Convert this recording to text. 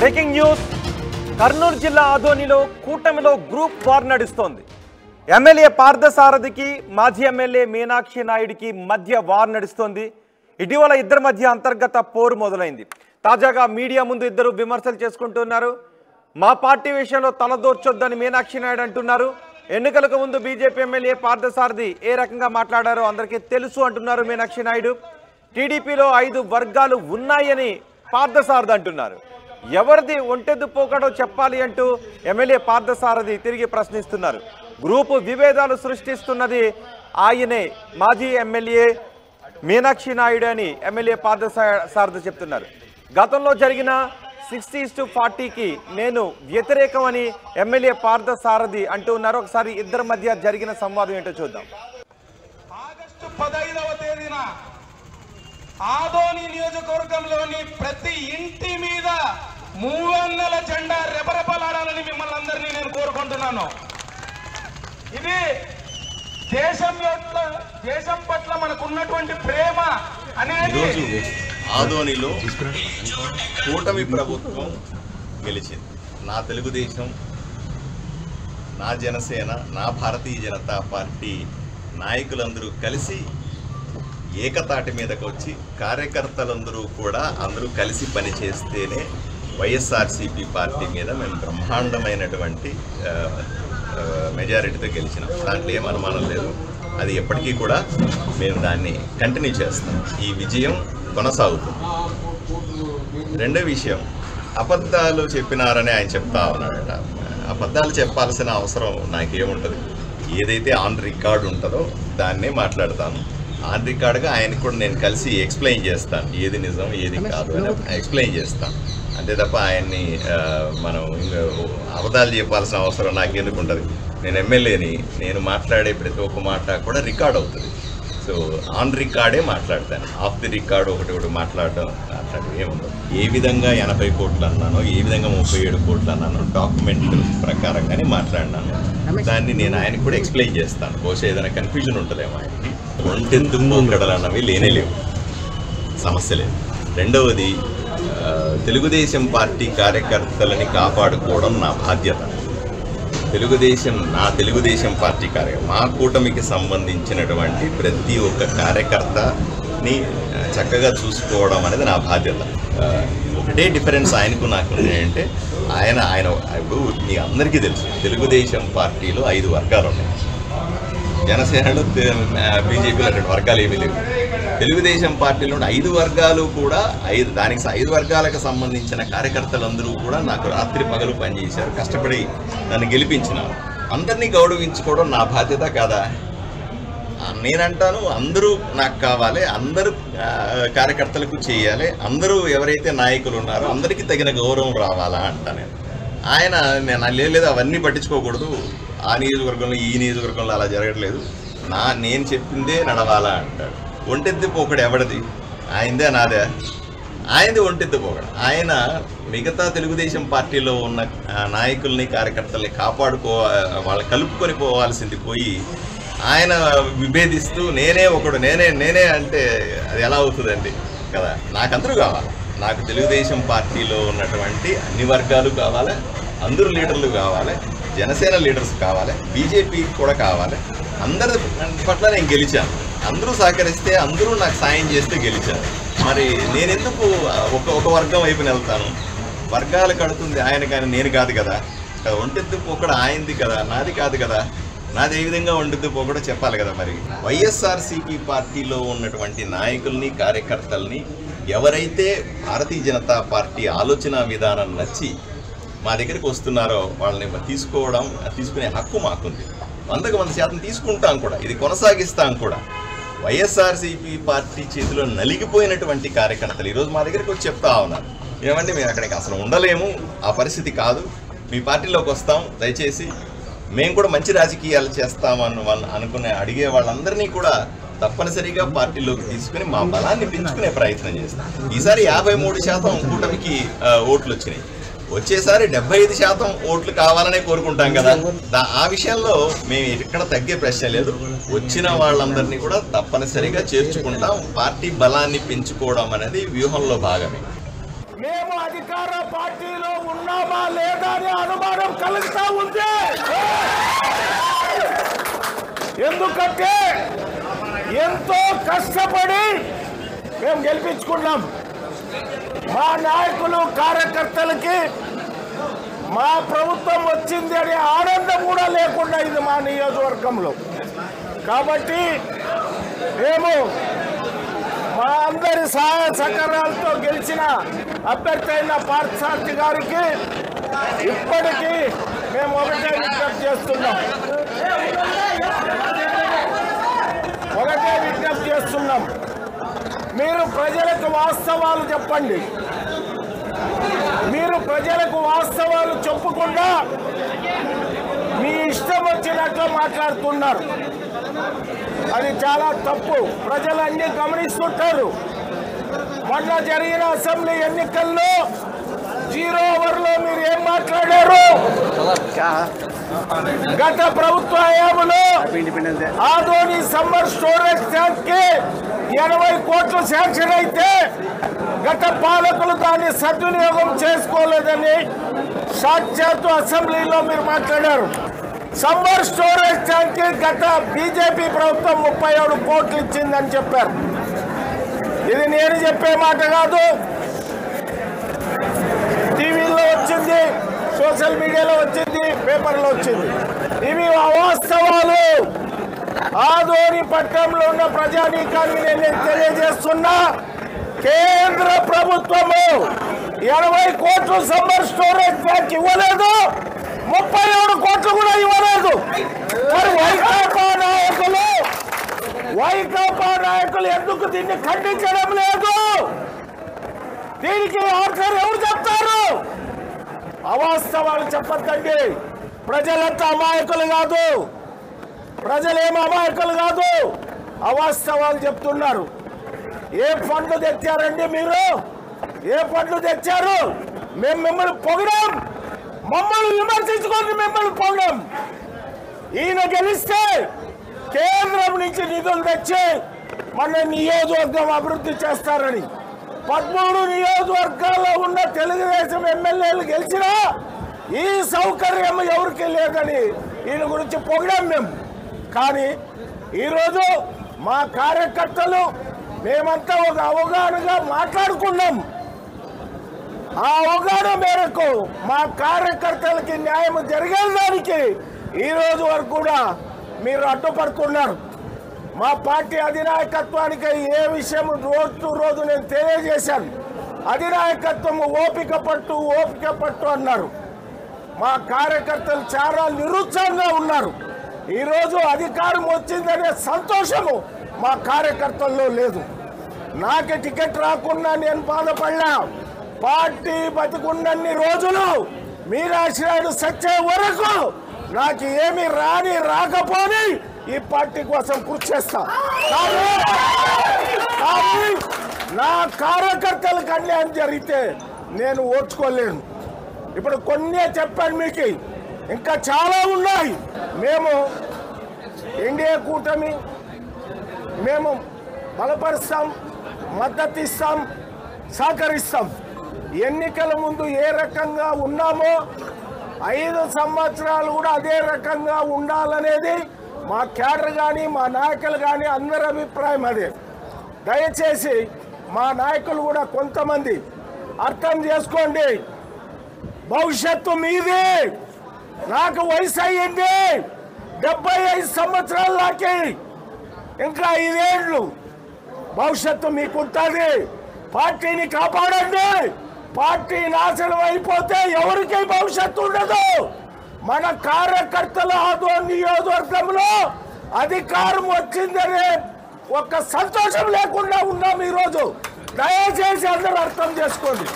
Breaking news. Kurnool జిల్లా ఆదోనిలో కూటమిలో గ్రూప్ వార్ నడుస్తోంది. ఎమ్మెల్యే పార్థసారథికి మాజీ ఎమ్మెల్యే మీనాక్షి నాయుడికి మధ్య వార్ నడుస్తోంది. ఇటీవల ఇద్దరి మధ్య అంతర్గత పోరు మొదలైంది. తాజాగా మీడియా ముందు ఇద్దరు విమర్శలు చేసుకుంటున్నారు. మా పార్టీ విషయంలో తలదూర్చొద్దని మీనాక్షి నాయుడు అంటున్నారు. ఎన్నికలకు ముందు బీజేపీ ఎమ్మెల్యే పార్థసారథి ఏ రకంగా మాట్లాడారో అందరికీ తెలుసు అంటున్నారు మీనాక్షి నాయుడు. టీడీపీలో 5 వర్గాలు ఉన్నాయని పార్థసారథి అంటున్నారు. ఎవరిది ఒంటెద్దు పోకడో చెప్పాలి అంటూ ఎమ్మెల్యే పార్థసారథి తిరిగి ప్రశ్నిస్తున్నారు. గ్రూపు విభేదాలు సృష్టిస్తున్నది ఆయనే మాజీ ఎమ్మెల్యే మీనాక్షి నాయుడు అని ఎమ్మెల్యే పార్థసారథి చెప్తున్నారు. గతంలో జరిగిన 60:40కి నేను వ్యతిరేకం అని ఎమ్మెల్యే పార్థసారథి అంటూ ఉన్నారు. ఒకసారి ఇద్దరి మధ్య జరిగిన సంవాదం ఏంటో చూద్దాం. ఆగస్టు 15వ తేదీన ఆదోని నియోజకవర్గంలోని ప్రతి ఇంటి మీద 300 జెండా రెపరెపలాడాలని మిమ్మల్ని అందరినీ నేను కోరుకుంటున్నాను. ఇది దేశం పట్ల మనకున్నటువంటి ప్రేమ అనేది. ఆదోనిలో కూటమి ప్రభుత్వం గెలిచింది. నా తెలుగుదేశం, నా జనసేన, నా భారతీయ జనతా పార్టీ నాయకులందరూ కలిసి ఏకతాటి మీదకి వచ్చి కార్యకర్తలందరూ కూడా అందరూ కలిసి పనిచేస్తేనే వైఎస్ఆర్సీపీ పార్టీ మీద మేము బ్రహ్మాండమైనటువంటి మెజారిటీతో గెలిచినాం. దాంట్లో ఏం అనుమానం లేదు. అది ఎప్పటికీ కూడా మేము దాన్ని కంటిన్యూ చేస్తాం. ఈ విజయం కొనసాగుతుంది. రెండో విషయం, అబద్ధాలు చెప్పినారని ఆయన చెప్తా ఉన్నాడట. అబద్ధాలు చెప్పాల్సిన అవసరం నాకేముంటుంది? ఏదైతే ఆన్ రికార్డు ఉంటుందో దాన్నే మాట్లాడతాను. ఆన్ రికార్డుగా ఆయనకు కూడా నేను కలిసి ఎక్స్ప్లెయిన్ చేస్తాను, ఏది నిజం ఏది కాదు అని ఎక్స్ప్లెయిన్ చేస్తాను. అంతే తప్ప ఆయన్ని మనం అబద్ధాలు చెప్పాల్సిన అవసరం నాకెందుకు ఉంటుంది? నేను ఎమ్మెల్యేని, నేను మాట్లాడే ప్రతి ఒక్క మాట కూడా రికార్డ్ అవుతుంది. సో ఆన్ రికార్డే మాట్లాడతాను. ఆఫ్ ది రికార్డు ఒకటి మాట్లాడడం అట్లాంటివి ఏముండదు. ఏ విధంగా 80 కోట్లు అన్నానో, ఏ విధంగా 37 కోట్లు అన్నానో డాక్యుమెంట్ ప్రకారంగానే మాట్లాడినాను. దాన్ని నేను ఆయనకు కూడా ఎక్స్ప్లెయిన్ చేస్తాను. బహుశా ఏదైనా కన్ఫ్యూజన్ ఉంటుందేమో ఆయనకి. ఒంటెద్దు పోకడలు అన్నవి లేనే లేవు, సమస్య లేదు. రెండవది, తెలుగుదేశం పార్టీ కార్యకర్తలని కాపాడుకోవడం నా బాధ్యత. నా తెలుగుదేశం పార్టీ మా కూటమికి సంబంధించినటువంటి ప్రతి ఒక్క కార్యకర్తని చక్కగా చూసుకోవడం అనేది నా బాధ్యత. ఒకటే డిఫరెన్స్ ఆయనకు నాకు ఏంటంటే, ఆయన ఇప్పుడు మీ అందరికీ తెలుసు, తెలుగుదేశం పార్టీలో 5 వర్గాలు ఉన్నాయి. జనసేనలో, బీజేపీలో 2 వర్గాలు ఏమీ లేవు. తెలుగుదేశం పార్టీలో 5 వర్గాలు కూడా దానికి 5 వర్గాలకు సంబంధించిన కార్యకర్తలందరూ కూడా నాకు రాత్రి పగలు పనిచేశారు, కష్టపడి నన్ను గెలిపించినారు. అందరినీ గౌరవించుకోవడం నా బాధ్యత కాదా? నేనంటాను, అందరూ నాకు కావాలి, అందరూ కార్యకర్తలకు చేయాలి, అందరూ ఎవరైతే నాయకులు ఉన్నారో అందరికీ తగిన గౌరవం రావాలా అంటా నేను. ఆయన లేదు అవన్నీ పట్టించుకోకూడదు, ఆ నియోజకవర్గంలో ఈ నియోజకవర్గంలో అలా జరగట్లేదు, నేను చెప్పిందే నడవాలా అంటాడు. ఒంటెద్దు పోకడు ఎవరిది? ఆయనదే నాదే? ఆయనది ఒంటెద్దు పోకడు. ఆయన మిగతా తెలుగుదేశం పార్టీలో ఉన్న నాయకుల్ని కార్యకర్తల్ని వాళ్ళు కలుపుకొని పోవాల్సింది పోయి ఆయన విభేదిస్తూ నేనే ఒకడు నేనే అంటే అది ఎలా అవుతుందండి కదా? నాకందరూ కావాలి. నాకు తెలుగుదేశం పార్టీలో ఉన్నటువంటి అన్ని వర్గాలు కావాలి, అందరూ లీడర్లు కావాలి, జనసేన లీడర్స్ కావాలి, బీజేపీ కూడా కావాలి. అందరి పట్ల నేను గెలిచాను. అందరూ సహకరిస్తే, అందరూ నాకు సాయం చేస్తే గెలిచాను. మరి నేనెందుకు ఒక వర్గం వైపున వెళ్తాను? వర్గాలు కడుతుంది ఆయన, కానీ నేను కాదు కదా. ఒంటెద్దు పోకడ ఆయనది కదా, నాది కాదు కదా. నాది ఏ విధంగా ఒంటెద్దు పోకడ చెప్పాలి కదా. మరి వైఎస్ఆర్సీపీ పార్టీలో ఉన్నటువంటి నాయకుల్ని కార్యకర్తల్ని ఎవరైతే భారతీయ జనతా పార్టీ ఆలోచన విధానం నచ్చి మా దగ్గరికి వస్తున్నారో వాళ్ళని తీసుకునే హక్కు మాకుంది. 100% తీసుకుంటాం కూడా, ఇది కొనసాగిస్తాం కూడా. వైఎస్ఆర్సీపీ పార్టీ చేతిలో నలిగిపోయినటువంటి కార్యకర్తలు ఈరోజు మా దగ్గరికి వచ్చి చెప్తా ఉన్నారు, ఏమంటే మేము అక్కడికి అసలు ఉండలేము, ఆ పరిస్థితి కాదు, మీ పార్టీలోకి వస్తాం, దయచేసి మేము కూడా మంచి రాజకీయాలు చేస్తామని అడిగే వాళ్ళందరినీ కూడా తప్పనిసరిగా పార్టీలోకి తీసుకుని మా బలాన్ని పెంచుకునే ప్రయత్నం చేస్తాం. ఈసారి 53% కూటమికి ఓట్లు వచ్చినాయి. వచ్చేసారి 75% ఓట్లు కావాలనే కోరుకుంటాం కదా. ఆ విషయంలో మేము ఎక్కడ తగ్గే ప్రశ్న లేదు. వచ్చిన వాళ్ళందరినీ కూడా తప్పనిసరిగా చేర్చుకుంటాం. పార్టీ బలాన్ని పెంచుకోవడం అనేది వ్యూహంలో భాగమే. మేము అధికార పార్టీలో ఉన్నామా లేదా అనే అనుమానం కలుగుతా ఉంది. ఎందుకంటే ఎంతో కష్టపడి మేము గెలిపించుకున్నాం. మా నాయకులు కార్యకర్తలకి మా ప్రభుత్వం వచ్చింది అనే ఆనందం కూడా లేకుండా ఇది మా నియోజకవర్గంలో. కాబట్టి మేము మా అందరి సహాయ సహకారాలతో గెలిచిన అభ్యర్థి అయిన పార్థసారథి గారికి ఇప్పటికీ మేము ఒకటే విజ్ఞప్తి చేస్తున్నాం. మీరు ప్రజలకు వాస్తవాలు చెప్పండి. మీరు ప్రజలకు వాస్తవాలు చెప్పకుండా మీ ఇష్టం వచ్చినట్లు మాట్లాడుతున్నారు. అది చాలా తప్పు. ప్రజలన్నీ గమనిస్తుంటారు. మొన్న జరిగిన అసెంబ్లీ ఎన్నికల్లో 0 ఓవర్లో మీరు ఏం మాట్లాడారు? గత ప్రభుత్వ హయాంలో ఆదోని సమ్మర్ స్టోరేజ్ ట్యాంక్ కి 80 కోట్లు శాంక్షన్ అయితే గత పాలకులు దాన్ని సద్వినియోగం చేసుకోలేదని సాక్షాత్తు అసెంబ్లీలో మీరు మాట్లాడారు. సమ్మర్ స్టోరేజ్ ట్యాంక్ కి గత బీజేపీ ప్రభుత్వం 37 కోట్లు ఇచ్చిందని చెప్పారు. ఇది నేను చెప్పే మాట కాదు, టీవీలో వచ్చింది, సోషల్ మీడియాలో వచ్చింది, పేపర్లో వచ్చింది. ఇవి అవాస్తవాలు. ఆదోని పట్టణంలో ఉన్న ప్రజానీకాన్ని నేను తెలియజేస్తున్నా, కేంద్ర ప్రభుత్వము 80 కోట్లు సమ్మర్ స్టోరేజ్ ట్యాంక్ ఇవ్వలేదు, 37 కోట్లు కూడా ఇవ్వలేదు. మరి వైకాపా నాయకులు ఎందుకు దీన్ని ఖండించడం లేదు? దీనికి ఆన్సర్ ఎవరు చెప్తారు? అవాస్తవాలు చెప్పద్దండి. ప్రజలంతా అమాయకులు కాదు, ప్రజలేమో అమాయకులు కాదు, అవాస్తవాలు చెప్తున్నారు. ఏ ఫండ్లు తెచ్చారండి మీరు? ఏ ఫండ్లు తెచ్చారు? మేము మిమ్మల్ని పొగడం, మమ్మల్ని విమర్శించుకొని మిమ్మల్ని పొగడం. ఈయన గెలిస్తే కేంద్రం నుంచి నిధులు తెచ్చి మన నియోజకవర్గం అభివృద్ధి చేస్తారని 13 నియోజకవర్గాల్లో ఉన్న తెలుగుదేశం ఎమ్మెల్యేలు గెలిచినా ఈ సౌకర్యం ఎవరికి లేదని ఈయన గురించి పొగిడాం మేము. కానీ ఈరోజు మా కార్యకర్తలు మేమంతా ఒక అవగాహనగా మాట్లాడుకున్నాం. ఆ అవగాహన మేరకు మా కార్యకర్తలకి న్యాయం జరిగేదానికి ఈ రోజు వరకు కూడా మీరు అడ్డుపడుతున్నారు. మా పార్టీ అధినాయకత్వానికి ఏ విషయం రోజు నేను తెలియజేశాను. అధినాయకత్వం ఓపిక పట్టు అన్నారు. మా కార్యకర్తలు చాలా నిరుత్సాహంగా ఉన్నారు. ఈరోజు అధికారం వచ్చిందనే సంతోషము మా కార్యకర్తల్లో లేదు. నాకు టికెట్ రాకుండా నేను బాధపడ్డా. పార్టీ బతికున్నన్ని రోజులు మీరాశ్రయాలు సచ్చే వరకు నాకు ఏమి రాకపోని ఈ పార్టీ కోసం కృషి చేస్తా. కానీ నా కార్యకర్తలకు అన్యాయం జరిగితే నేను ఓర్చుకోలేను. ఇప్పుడు కొన్నే చెప్పాను మీకు, ఇంకా చాలా ఉన్నాయి. మేము ఎన్డీఏ కూటమి మేము బలపరుస్తాం, మద్దతు ఇస్తాం, సహకరిస్తాం. ఎన్నికల ముందు ఏ రకంగా ఉన్నామో 5 సంవత్సరాలు కూడా అదే రకంగా ఉండాలనేది మా క్యాడర్ కానీ మా నాయకులు కానీ అందరి అభిప్రాయం అదే. దయచేసి మా నాయకులు కూడా కొంతమంది అర్థం చేసుకోండి. భవిష్యత్తు మీది. నాకు వయసు అయ్యింది 75 సంవత్సరాలు. నాకి ఇంకా 5 ఏళ్ళు భవిష్యత్తు మీకుంటుంది. పార్టీని కాపాడండి. పార్టీ నాశనం అయిపోతే ఎవరికి భవిష్యత్తు ఉండదు. మన కార్యకర్తల ఆదోని నియోజకవర్గంలో అధికారం వచ్చిందనే ఒక సంతోషం లేకుండా ఉన్నాం ఈరోజు. దయచేసి అందరూ అర్థం చేసుకోండి.